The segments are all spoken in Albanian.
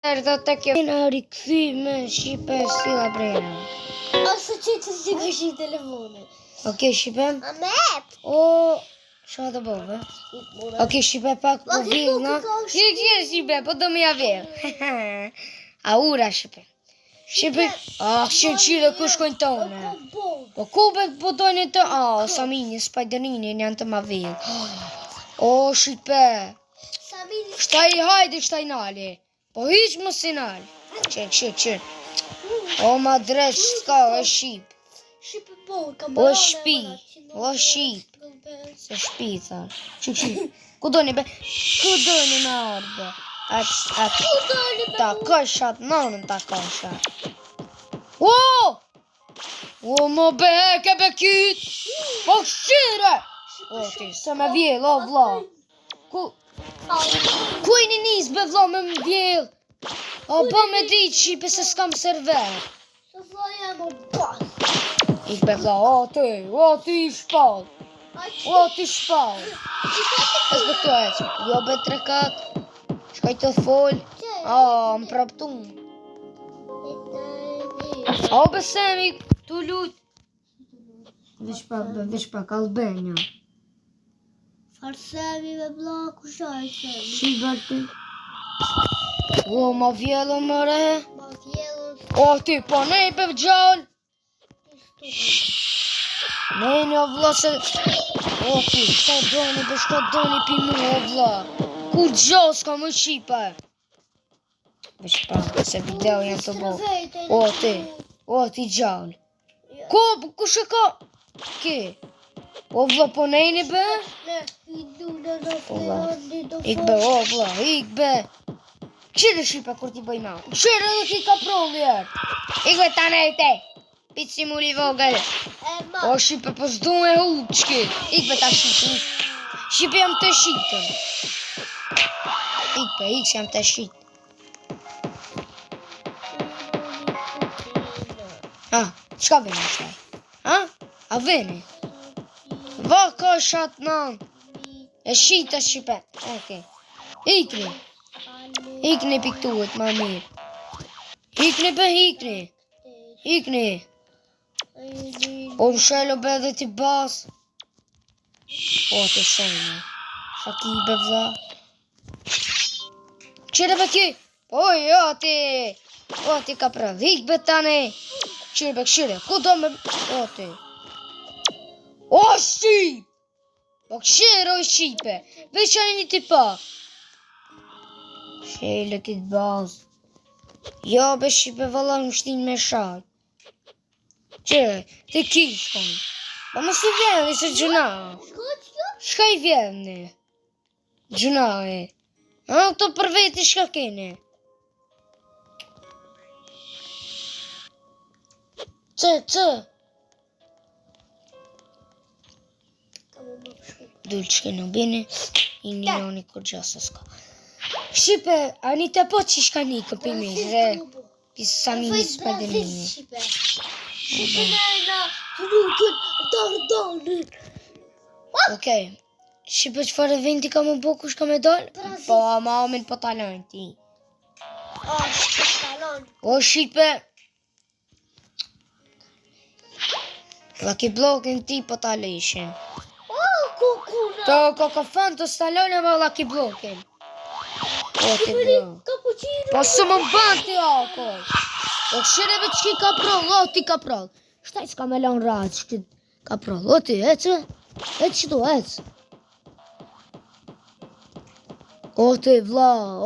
Erdo të kjo në rikëthy me Shqipe stila brejna. Ose që të si këshin telefonin. Oke, Shqipe? Amet! O, shka të bove? Oke, Shqipe pak po vilë, no? Kje, Shqipe, po do me ja verë. A ura, Shqipe. Shqipe, qire ku shkojnë tonë. Po kube po dojnë të, Samini, Spajderini, janë të ma vilë. O, Shqipe. Shtaj hajde, shtaj nali. Po hiq më si nali. Qërë. O, ma dreq, s'ka, o shqip. O shpi, o shqip. Se shpi, tha. Ku dojnë be? Ku dojnë me arbe? Ta këshat, nonën ta këshat. O, më beke be kyt. Po shqire. O, ti, se me vjell, o vla. Kuj një njës be vla me më vjell. O, ba me ditë Shqipe se s'kam server. Se vla jam o pas. Ik be vla, o ti shpall. O ti shpall. Es be këtu eq. Jo be 3-4. Shkaj të fol. Më praptun. O besemi, tu lut. Vish pak Albania. Farsemi me vla, ku shaj semi? Shqibartin. O, ma vjellën më re. Ma vjellën. O, ti, po ne i për gjallë. Ne një o vla se... O, ti, shka doni pi mu, o vla. Ku gjallë s'ka më Shqipe. Vesh pa, se video janë të bo. O, ti gjallë. Ku shka? Ki? O, vla, po ne i një be? Ik be, o vla, ik be. Qire Shqipe kur ti bëj ma? Qire dhe ti ka prolli er? Ik be ta nejte. Pitë si muli vogël. O Shqipe po s'du me hu qki. Ik be ta shqitën. Shqipe jam të shqitën. Ik si jam të shqitën. Qka veni shtaj? A veni? Va ka shat nan. E shqita Shqipe. Oke. Ikni piktuet, ma mirë. Ikni. O më shelo be dhe ti bas. O të shene. Shaki i be vla. Qire be ki. O ti ka prav. Ik be tane. Qire be këshire. Ku do me. O ti. O Shqip. Po këshire o Shqipe. Veç anë një ti pa. Shele kitë bazë. Jo be Shqipe valla më shtin me shaj. Qire, ti kish konë. Po më si vjeni se gjuna. Shka i vjeni? Gjuna e. Këto për veti shka keni. Që? Dullë që kënë bini. I një noni kur gjasa s'ka. Shqipe, a një të po që shka një këpi mirë, pisë Samini Spajderini. Shqipe nëjna, të lutën, të ardonën. Okej, Shqipe që fare vendi ka më bo kush ka me dollë? Po, ma omen po talon ti. O, Shqipe. Laki blokin ti po talishin. To kokofan të stalonë ma laki blokin. O, ti blok. Po së më ban ti akoj. O këshireve që ki ka prol, o ti ka prol. Shtaj s'ka me lanë ratë që ki ka prol. O ti, ecë? Ecë që tu, ecë. O ti vla, o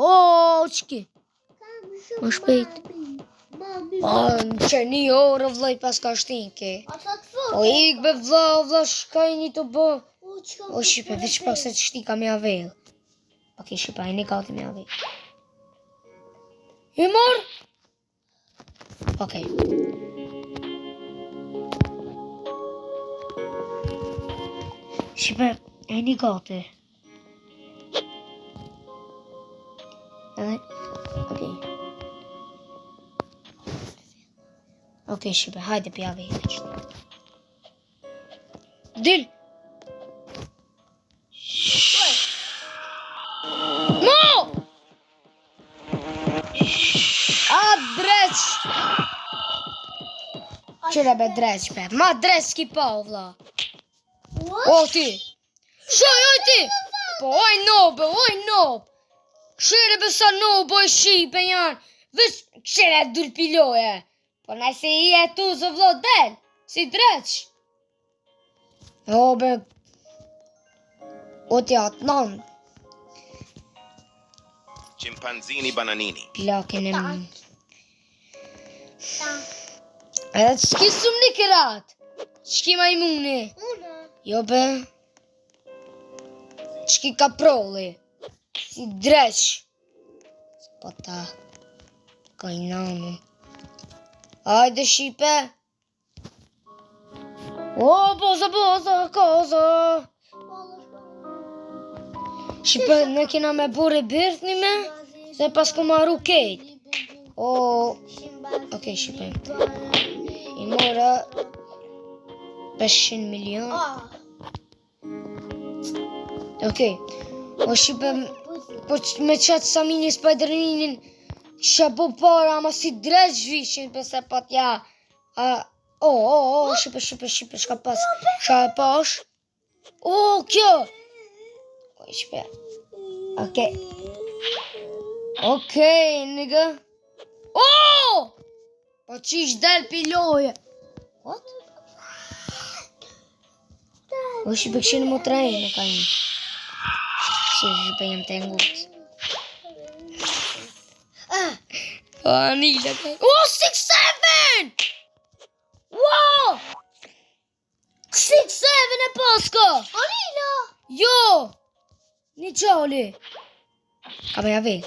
që ki. Më shpejt. Në që një orë vlaj pas ka shtinke. O ik be vla shkaj një të bo. O Shqipe, veç pak se të shti ka me avell. Ok, Shqipe, a një gati me avell. I mor? Ok. Shqipe, a një gati. Ok. Ok, Shqipe, hajde pi avell. Dil! No! Qire be dreq, be. Ma dreq s'ki pa, o vla. O ti. Shoj, oj ti. Po, oj nobe, oj nob. Qire be sa nobe, oj shipe janë. Vës, qire dulpiloje. Po nëse i e tu zë vlo del. Si dreq. O be. O ti atë non. Chimpanzini bananini. Plakin e më. Edhe të shki sumë një kërat. Shki majmuni. Jo be. Shki kaprolli. Si dreq. Po ta. Kajnanu. Ajde shipe. O, boza, koza. Shipe, ne kena me bure birthni me. Se pas ku maru kejt. O, okej, shipe. I mora 500 milion. Okej. O shipe, po me qatë Samini Spider-Manin kisha po para, ama si dreq vishin, pëse pat ja. Shipe, shka pas. Shka e pash. O, kjo. O, shipe. Okej. Okej, nigga. O! Po qish del piloje. What? O, shipe, këshin më trajnë e ka një. Shipe, jem të ngutës. O, Anila ka... O, 6-7! Wow! 6-7 e paska! Anila! Jo! Një qali. Ka me jave.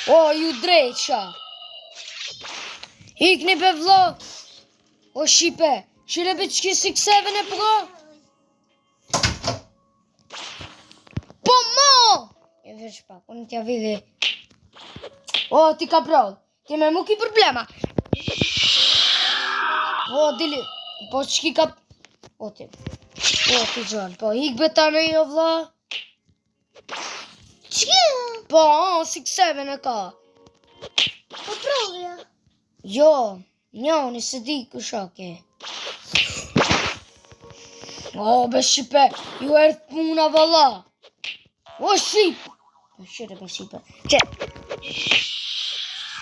O, ju drejqa. Ikni pe vlo. O, shipe. Shire be qki 6-7 e përgo? Po, mo! E veç pak, unë t'ja vidi. O, ti ka prod. Ti me mu ki problema. O, dili. Po, qki ka... O, ti gjon. Po, hik beta me jo, vla. Qki? Po, 6-7 e ka. Po provja. Jo, njoni se di ku shake. O, be shipe, ju erdh puna valla. O, ship. Shire be shipe. Qe.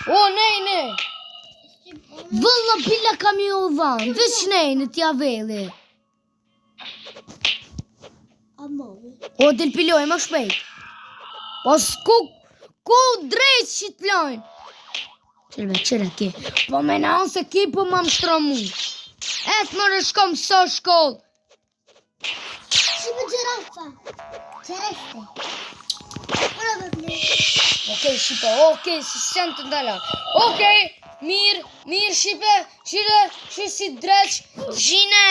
O, nej. Valla pila kam ju van. Veç nejnë t'ja veli. O, del piloj, ma shpejt. Po, ku drejt që t'lojnë. Qire ki. Po, me nanë se ki po ma më shtromu. Etë më rëshkom so shkollë. Shipe gjerafa. Gjerafa. Okej, shipe, okej, si sen të ndala. Okej, mirë, shipe, shire si dreq, gjine,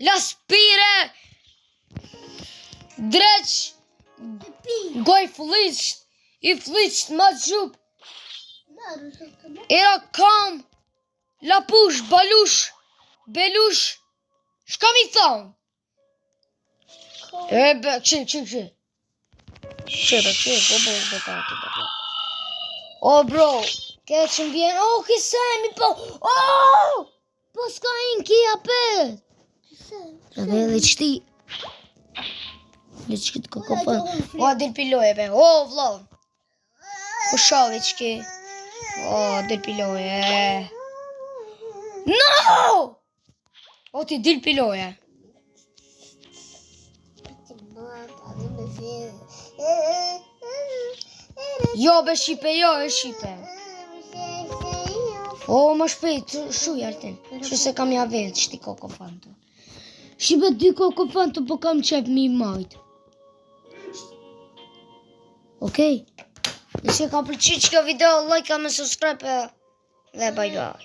laspire, dreq, goj fliqt, i fliqt ma gjup, era kam, lapush, balush, belush, shka mi thonë? Qe. O, bro, këtë që m'vjen, kësemi, po, po s'ka inki apet. Dhe qëti, le qëtë kokofon, o, del piloje, be, o, vlo, o, shove qëki, o, del piloje, no, o, ti del piloje. Jo, be shipe, jo, e shipe. O, ma shpejt, shuj artin. Shu se kam ja vedh qëti kokofantë. Shipe 2 kokofantë, po kam qef mi majt. Okej? Nëse ka pëlqy kjo video, like, me subscribe dhe bye bye.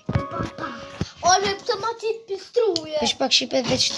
O, me pëtë ma ti pistruje. Pesh pak shipe veç